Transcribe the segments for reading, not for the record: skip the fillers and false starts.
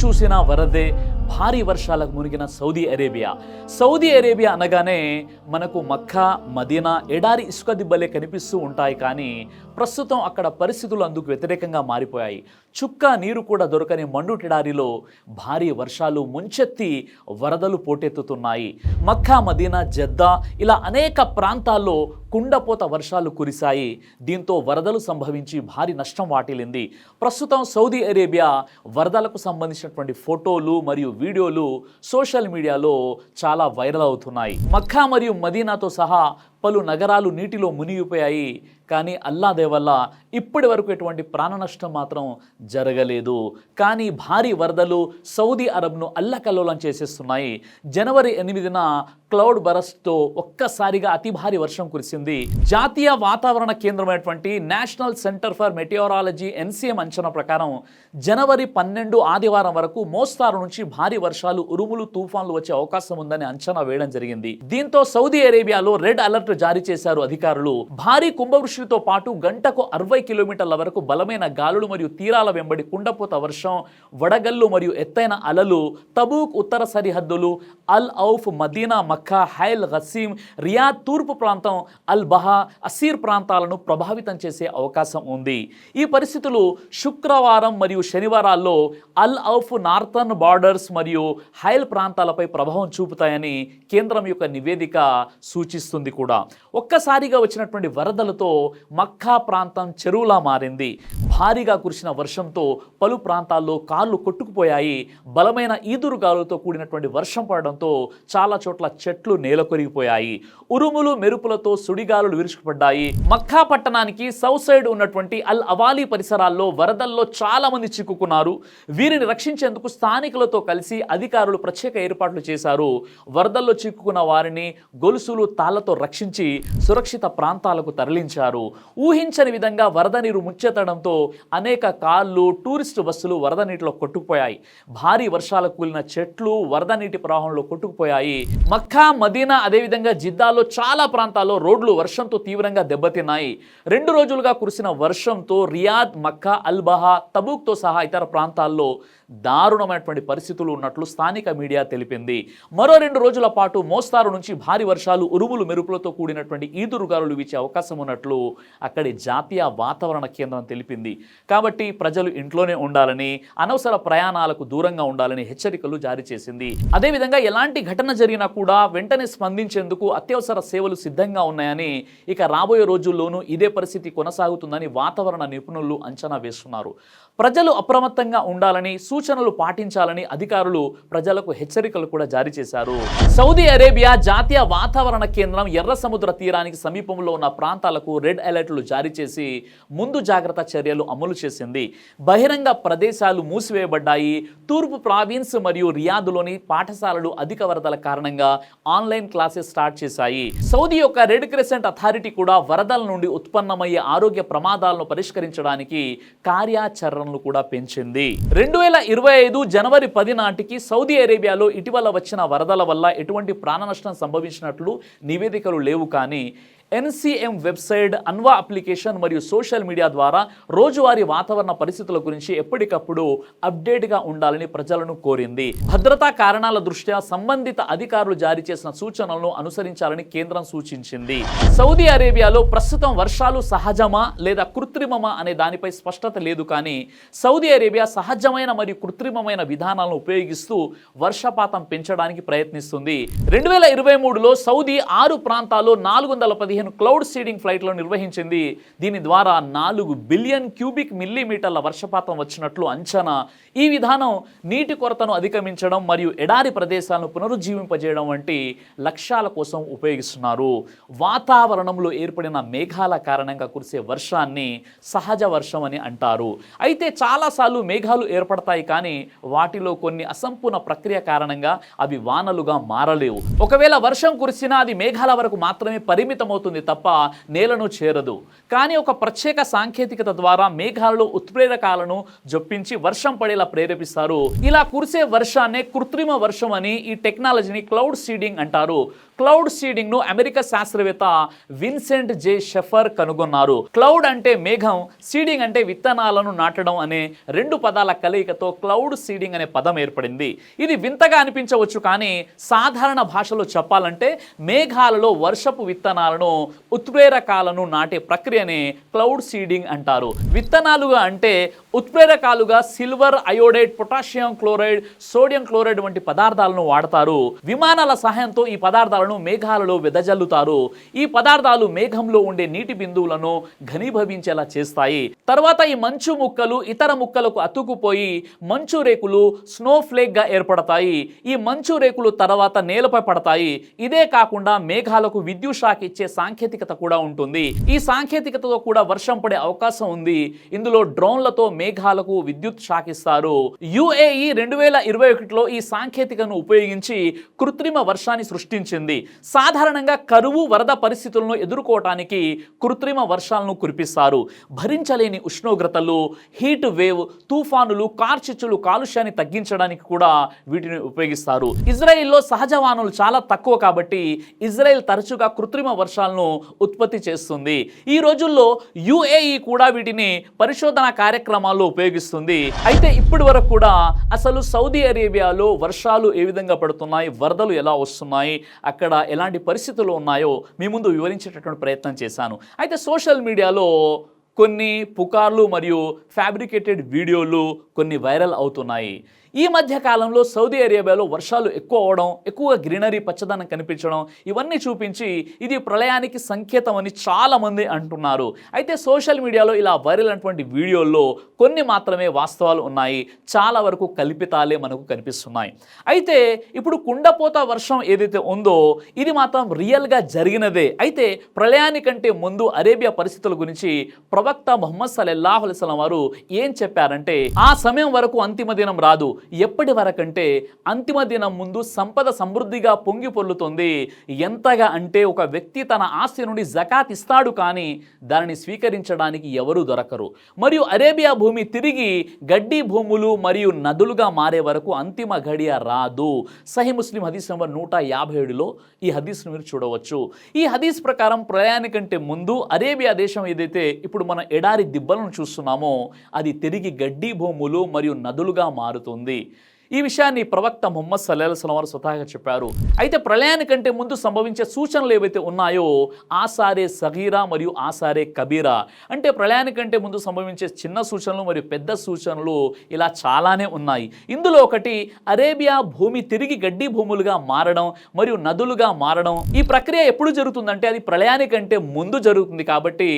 చూసినా వరదే, భారీ వర్షాలకు మునిగిన సౌదీ అరేబియా. సౌదీ అరేబియా అనగానే మనకు మక్కా, మదీనా ఎడారి ఇసుక దిబ్బలే కనిపిస్తూ ఉంటాయి. కానీ ప్రస్తుతం అక్కడ పరిస్థితులు అందుకు వ్యతిరేకంగా మారిపోయాయి. చుక్క నీరు కూడా దొరకని మండుటెడారిలో భారీ వర్షాలు ముంచెత్తి వరదలు పోటెత్తుతున్నాయి. మక్కా, మదీనా, జద్దా ఇలా అనేక ప్రాంతాల్లో కుండపోత వర్షాలు కురిశాయి. దీంతో వరదలు సంభవించి భారీ నష్టం వాటిల్లింది. ప్రస్తుతం సౌదీ అరేబియా వరదలకు సంబంధించినటువంటి ఫోటోలు మరియు వీడియోలు సోషల్ మీడియాలో చాలా వైరల్ అవుతున్నాయి. మక్కా మరియు మదీనాతో సహా పలు నగరాలు నీటిలో మునిగిపోయాయి. కానీ అల్లా దయ వల్ల ఇప్పటి వరకు ఎటువంటి ప్రాణ నష్టం మాత్రం జరగలేదు. కానీ భారీ వరదలు సౌదీ అరబ్ను అల్లకల్లోలం చేసేస్తున్నాయి. జనవరి 8న క్లౌడ్ బరస్ట్తో ఒక్కసారిగా అతి భారీ వర్షం కురిసింది. జాతీయ వాతావరణ కేంద్రమైనటువంటి national centre for meteorology NCM అంచనా ప్రకారం జనవరి 12 ఆదివారం వరకు మోస్తారు నుంచి భారీ వర్షాలు, ఉరుములు, తుఫాన్లు వచ్చే అవకాశం ఉందని అంచనా వేయడం జరిగింది. దీంతో సౌదీ అరేబియాలో రెడ్ అలర్ట్ జారీ చేశారు అధికారులు. భారీ కుంభవృష్టితో పాటు గంటకు 60 కిలోమీటర్ల వరకు బలమైన గాలులు మరియు తీరాల వెంబడి కుండపోత వర్షం, వడగల్లు మరియు ఎత్తైన అలలు తబూక్ ఉత్తర సరిహద్దులు, అల్ ఔఫ్, మదీనా, మక్కా, హైల్, గసీం, రియాద్ తూర్పు ప్రాంతం, అల్ బహా, అసీర్ ప్రాంతాలను ప్రభావితం చేసే అవకాశం ఉంది. ఈ పరిస్థితులు శుక్రవారం మరియు శనివారాల్లో అల్ ఔఫ్, నార్థర్న్ బార్డర్స్ మరియు హైల్ ప్రాంతాలపై ప్రభావం చూపుతాయని కేంద్రం యొక్క నివేదిక సూచిస్తుంది కూడా. ఒక్కసారిగా వచ్చినటువంటి వరదలతో మక్కా ప్రాంతం చెరువులా మారింది. భారీగా కురిసిన వర్షంతో పలు ప్రాంతాల్లో కార్లు కొట్టుకుపోయాయి. బలమైన ఈదురుగాలులతో కూడినటువంటి వర్షం పడడంతో చాలా చోట్ల చెట్లు నేలకొరిగిపోయాయి. ఉరుములు, మెరుపులతో సుడిగాలులు విరుచుకుపడ్డాయి. మక్కా పట్టణానికి సౌత్ సైడ్ ఉన్నటువంటి అల్ అవాలీ పరిసరాల్లో వరదల్లో చాలా మంది చిక్కుకున్నారు. వీరిని రక్షించేందుకు స్థానికులతో కలిసి అధికారులు ప్రత్యేక ఏర్పాట్లు చేశారు. వరదల్లో చిక్కుకున్న వారిని గొలుసులు, తాళ్లతో రక్షించి సురక్షిత ప్రాంతాలకు తరలించారు. ఊహించని విధంగా వరద నీరు ముచ్చెత్తడంతో అనేక కార్లు, టూరిస్టు బస్సులు వరద నీటిలో కొట్టుకుపోయాయి. భారీ వర్షాలకు కూలిన చెట్లు వరద నీటి ప్రవాహంలో కొట్టుకుపోయాయి. మక్కా, మదీనా అదేవిధంగా జిద్దాలో చాలా ప్రాంతాల్లో రోడ్లు వర్షంతో తీవ్రంగా దెబ్బతిన్నాయి. 2 రోజులుగా కురిసిన వర్షంతో రియాద్, మక్కా, అల్ బహా, తబూక్తో సహా ఇతర ప్రాంతాల్లో దారుణమైనటువంటి పరిస్థితులు ఉన్నట్లు స్థానిక మీడియా తెలిపింది. మరో 2 రోజుల పాటు మోస్తారు నుంచి భారీ వర్షాలు, ఉరుములు, మెరుపులతో కూడినటువంటి ఈదురుగాలులు వీచే అవకాశం ఉన్నట్లు అక్కడి జాతీయ వాతావరణ కేంద్రం తెలిపింది. కాబట్టి ప్రజలు ఇంట్లోనే ఉండాలని, అనవసర ప్రయాణాలకు దూరంగా ఉండాలని హెచ్చరికలు జారీ చేసింది. అదేవిధంగా ఎలాంటి ఘటన జరిగినా కూడా వెంటనే స్పందించేందుకు అత్యవసర సేవలు సిద్ధంగా ఉన్నాయని, ఇక రాబోయే రోజుల్లోనూ ఇదే పరిస్థితి కొనసాగుతుందని వాతావరణ నిపుణులు అంచనా వేస్తున్నారు. ప్రజలు అప్రమత్తంగా ఉండాలని, సూచనలు పాటించాలని అధికారులు ప్రజలకు హెచ్చరికలు కూడా జారీ చేశారు. సౌదీ అరేబియా జాతీయ వాతావరణ కేంద్రం ఎర్ర సముద్ర తీరానికి సమీపంలో ఉన్న ప్రాంతాలకు రెడ్ అలర్ట్లు జారీ చేసి ముందు జాగ్రత్త చర్యలు అమలు చేసింది. బహిరంగ ప్రదేశాలు మూసివేయబడ్డాయి. తూర్పు ప్రావిన్స్ మరియు రియాద్లోని పాఠశాలలు అధిక వరదల కారణంగా ఆన్లైన్ క్లాసెస్ స్టార్ట్ చేశాయి. సౌదీ యొక్క రెడ్ క్రెసెంట్ అథారిటీ కూడా వరదల నుండి ఉత్పన్నమయ్యే ఆరోగ్య ప్రమాదాలను పరిష్కరించడానికి కార్యాచరణలు కూడా పెంచింది. 2025 జనవరి 10 నాటికి సౌదీ అరేబియాలో ఇటీవల వచ్చిన వరదల వల్ల ఎటువంటి ప్రాణ నష్టం సంభవించినట్లు నివేదికలు లేవు. కానీ NCM వెబ్సైట్, అన్వా అప్లికేషన్ మరియు సోషల్ మీడియా ద్వారా రోజువారీ వాతావరణ పరిస్థితుల గురించి ఎప్పటికప్పుడు అప్డేట్గా ఉండాలని ప్రజలను కోరింది. భద్రతా కారణాల దృష్ట్యా సంబంధిత అధికారులు జారీ చేసిన సూచనలను అనుసరించాలని కేంద్రం సూచించింది. సౌదీ అరేబియాలో ప్రస్తుతం వర్షాలు సహజమా లేదా కృత్రిమమా అనే దానిపై స్పష్టత లేదు. కానీ సౌదీ అరేబియా సహజమైన మరియు కృత్రిమమైన విధానాలను ఉపయోగిస్తూ వర్షపాతం పెంచడానికి ప్రయత్నిస్తుంది. 2023లో సౌదీ 6 ప్రాంతాల్లో 415 క్లౌడ్ సీడింగ్ ఫ్లైట్లో నిర్వహించింది. దీని ద్వారా 4 బిలియన్ క్యూబిక్ మిల్లీమీటర్ల వర్షపాతం వచ్చినట్లు అంచనా. ఈ విధానం నీటి కొరతను అధిగమించడం మరియు ఎడారి ప్రదేశాలను పునరుజ్జీవింపజేయడం వంటి లక్ష్యాల కోసం ఉపయోగిస్తున్నారు. వాతావరణంలో ఏర్పడిన మేఘాల కారణంగా కురిసే వర్షాన్ని సహజ వర్షం అని అంటారు. అయితే చాలాసార్లు మేఘాలు ఏర్పడతాయి. కానీ వాటిలో కొన్ని అసంపూర్ణ ప్రక్రియ కారణంగా అవి వానలుగా మారలేవు. ఒకవేళ వర్షం కురిసినా అది మేఘాల వరకు మాత్రమే పరిమితమవుతుంది. వెళ్తుంది తప్ప నేలను చేరదు. కానీ ఒక ప్రత్యేక సాంకేతికత ద్వారా మేఘాలలో ఉత్ప్రేరకాలను జొప్పించి వర్షం పడేలా ప్రేరేపిస్తారు. ఇలా కురిసే వర్షాన్నే కృత్రిమ వర్షం అని, ఈ టెక్నాలజీని క్లౌడ్ సీడింగ్ అంటారు. క్లౌడ్ సీడింగ్ ను అమెరికా శాస్త్రవేత్త విన్సెంట్ జే షెఫర్ కనుగొన్నారు. క్లౌడ్ అంటే మేఘం, సీడింగ్ అంటే విత్తనాలను నాటడం అనే రెండు పదాల కలయికతో క్లౌడ్ సీడింగ్ అనే పదం ఏర్పడింది. ఇది వింతగా అనిపించవచ్చు, కానీ సాధారణ భాషలో చెప్పాలంటే మేఘాలలో వర్షపు విత్తనాలను, ఉత్ప్రేరకాలను నాటే ప్రక్రియనే క్లౌడ్ సీడింగ్ అంటారు. విత్తనాలుగా అంటే ఉత్ప్రేరకాలుగా silver iodide, potassium chloride, sodium chloride వంటి పదార్థాలను వాడతారు. విమానాల సహాయంతో ఈ పదార్థాలను మేఘాలలో వెదజల్లుతారు. ఈ పదార్థాలు మేఘంలో ఉండే నీటి బిందువులను ఘనీభవించేలా చేస్తాయి. తర్వాత ఈ మంచు ముక్కలు ఇతర ముక్కలకు అతుకుపోయి మంచు రేకులు స్నో ఫ్లేక్ గా ఏర్పడతాయి. ఈ మంచు రేకులు తర్వాత నేలపై పడతాయి. ఇదే కాకుండా మేఘాలకు విద్యుత్ షాక్ ఇచ్చే సాంకేతికత కూడా ఉంటుంది. ఈ సాంకేతికతతో కూడా వర్షం పడే అవకాశం ఉంది. ఇందులో డ్రోన్లతో మేఘాలకు విద్యుత్ షాక్ ఇస్తారు. UAE 2021లో ఈ సాంకేతికను ఉపయోగించి కృత్రిమ వర్షాన్ని సృష్టించింది. సాధారణంగా కరువు, వరద పరిస్థితులను ఎదుర్కోవటానికి కృత్రిమ వర్షాలను కురిపిస్తారు. భరించలేని ఉష్ణోగ్రతలు, హీట్ వేవ్, తుఫానులు, కార్చిచ్చులు, కాలుష్యాన్ని తగ్గించడానికి కూడా వీటిని ఉపయోగిస్తారు. ఇజ్రాయెల్లో సహజ వానలు చాలా తక్కువ కాబట్టి ఇజ్రాయెల్ తరచుగా కృత్రిమ వర్షాలను ఉత్పత్తి చేస్తుంది. ఈ రోజుల్లో UAE కూడా వీటిని పరిశోధన కార్యక్రమాల్లో ఉపయోగిస్తుంది. అయితే ఇప్పటి వరకు కూడా అసలు సౌదీ అరేబియాలో వర్షాలు ఏ విధంగా పడుతున్నాయి, వరదలు ఎలా వస్తున్నాయి, అక్కడ ఎలాంటి పరిస్థితులు ఉన్నాయో మీ ముందు వివరించేటటువంటి ప్రయత్నం చేశాను. అయితే సోషల్ మీడియాలో కొన్ని పుకార్లు మరియు ఫ్యాబ్రికేటెడ్ వీడియోలు కొన్ని వైరల్ అవుతున్నాయి. ఈ మధ్య కాలంలో సౌదీ అరేబియాలో వర్షాలు ఎక్కువ అవడం, ఎక్కువ గ్రీనరీ, పచ్చదనం కనిపించడం, ఇవన్నీ చూపించి ఇది ప్రళయానికి సంకేతం అని చాలామంది అంటున్నారు. అయితే సోషల్ మీడియాలో ఇలా వైరల్ అయినటువంటి వీడియోల్లో కొన్ని మాత్రమే వాస్తవాలు ఉన్నాయి, చాలా వరకు కల్పితాలే మనకు కనిపిస్తున్నాయి. అయితే ఇప్పుడు కుండపోత వర్షం ఏదైతే ఉందో ఇది మాత్రం రియల్గా జరిగినదే. అయితే ప్రళయానికంటే ముందు అరేబియా పరిస్థితుల గురించి ప్రవక్త ముహమ్మద్ సల్లల్లాహు అలైహి వసల్లం వారు ఏం చెప్పారంటే, ఆ సమయం వరకు అంతిమ దినం రాదు. ఎప్పటి వరకంటే అంతిమ దినం ముందు సంపద సమృద్ధిగా పొంగి పొర్లుతుంది. ఎంతగా అంటే ఒక వ్యక్తి తన ఆస్తి నుండి జకాత్ ఇస్తాడు, కానీ దానిని స్వీకరించడానికి ఎవరూ దొరకరు. మరియు అరేబియా భూమి తిరిగి గడ్డి భూములు మరియు నదులుగా మారే వరకు అంతిమ గడియ రాదు. సహీ ముస్లిం హదీస్ నంబర్ 157లో ఈ హదీస్ను మీరు చూడవచ్చు. ఈ హదీస్ ప్రకారం ప్రయాణికంటే ముందు అరేబియా దేశం ఏదైతే ఇప్పుడు మన ఎడారి దిబ్బలను చూస్తున్నామో అది తిరిగి గడ్డి భూములు మరియు నదులుగా మారుతుంది. ఈ విషయాన్ని ప్రవక్త ముహమ్మద్ సల్లల్లాహు అలైహి వసల్లం వారు స్వతహాగా చెప్పారు. అయితే ప్రళయానికంటే ముందు సంభవించే సూచనలు ఏవైతే ఉన్నాయో ఆసారే సగీరా మరియు ఆసారే కబీరా, అంటే ప్రళయానికంటే ముందు సంభవించే చిన్న సూచనలు మరియు పెద్ద సూచనలు ఇలా చాలానే ఉన్నాయి. ఇందులో ఒకటి అరేబియా భూమి తిరిగి గడ్డి భూములుగా మారడం మరియు నదులుగా మారడం. ఈ ప్రక్రియ ఎప్పుడు జరుగుతుందంటే అది ప్రళయానికంటే ముందు జరుగుతుంది. కాబట్టి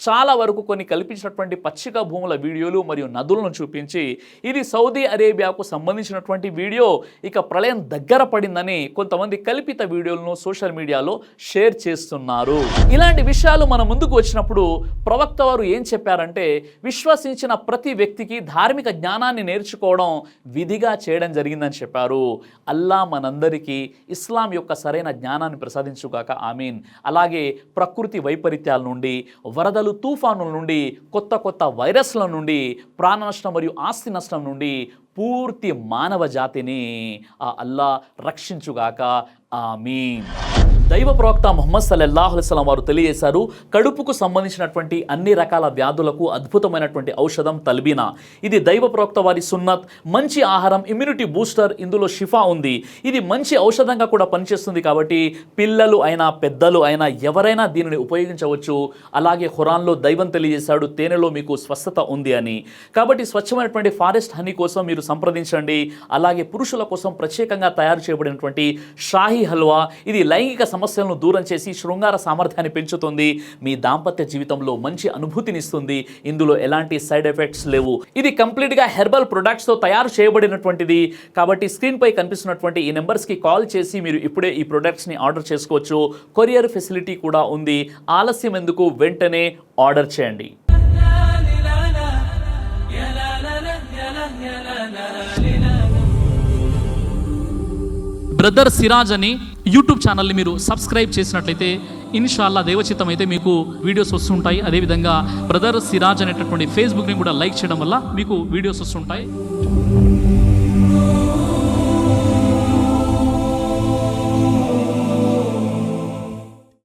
చాలా వరకు కొన్ని కల్పించినటువంటి పచ్చిక భూముల వీడియోలు మరియు నదులను చూపించి ఇది సౌదీ అరేబియాకు సంబంధించినటువంటి వీడియో, ఇక ప్రళయం దగ్గర పడిందని కొంతమంది కల్పిత వీడియోలను సోషల్ మీడియాలో షేర్ చేస్తున్నారు. ఇలాంటి విషయాలు మన ముందుకు వచ్చినప్పుడు ప్రవక్త వారు ఏం చెప్పారంటే, విశ్వసించిన ప్రతి వ్యక్తికి ధార్మిక జ్ఞానాన్ని నేర్చుకోవడం విధిగా చేయడం జరిగిందని చెప్పారు. అల్లా మనందరికీ ఇస్లాం యొక్క సరైన జ్ఞానాన్ని ప్రసాదించుగాక, ఆమీన్. అలాగే ప్రకృతి వైపరీత్యాల నుండి, వరదలు, తుఫానుల నుండి, కొత్త కొత్త వైరస్ల నుండి, ప్రాణ నష్టం మరియు ఆస్తి నష్టం నుండి పూర్తి మానవ జాతిని అల్లా రక్షించుగాక, ఆమీన్. దైవ ప్రవక్త ముహమ్మద్ సల్లల్లాహు అలైహి వసల్లం వారు తెలియజేశారు, కడుపుకు సంబంధించినటువంటి అన్ని రకాల వ్యాధులకు అద్భుతమైనటువంటి ఔషధం తల్బీనా. ఇది దైవ ప్రవక్త వారి సున్నత్, మంచి ఆహారం, ఇమ్యూనిటీ బూస్టర్, ఇందులో షిఫా ఉంది. ఇది మంచి ఔషధంగా కూడా పనిచేస్తుంది. కాబట్టి పిల్లలు అయినా పెద్దలు అయినా ఎవరైనా దీనిని ఉపయోగించవచ్చు. అలాగే ఖురాన్లో దైవం తెలియజేశాడు, తేనెలో మీకు స్వస్థత ఉంది అని. కాబట్టి స్వచ్ఛమైనటువంటి ఫారెస్ట్ హనీ కోసం మీరు సంప్రదించండి. అలాగే పురుషుల కోసం ప్రత్యేకంగా తయారు చేయబడినటువంటి షాహీ హల్వా, ఇది లైంగిక సమస్యలను దూరం చేసి శృంగార సామర్థ్యాన్ని పెంచుతుంది. మీ దాంపత్య జీవితంలో మంచి అనుభూతినిస్తుంది. ఇందులో ఎలాంటి సైడ్ ఎఫెక్ట్స్ లేవు. ఇది కంప్లీట్గా హెర్బల్ ప్రొడక్ట్స్తో తయారు చేయబడినటువంటిది. కాబట్టి స్క్రీన్పై కనిపిస్తున్నటువంటి ఈ నెంబర్స్కి కాల్ చేసి మీరు ఇప్పుడే ఈ ప్రొడక్ట్స్ని ఆర్డర్ చేసుకోవచ్చు. కొరియర్ ఫెసిలిటీ కూడా ఉంది. ఆలస్యం ఎందుకు, వెంటనే ఆర్డర్ చేయండి. బ్రదర్ సిరాజ్ అని యూట్యూబ్ ఛానల్ని మీరు సబ్స్క్రైబ్ చేసినట్లయితే ఇన్షాల్లా దేవచిత్తం అయితే మీకు వీడియోస్ వస్తుంటాయి. అదేవిధంగా బ్రదర్ సిరాజ్ అనేటటువంటి ఫేస్బుక్ని కూడా లైక్ చేయడం వల్ల మీకు వీడియోస్ వస్తుంటాయి.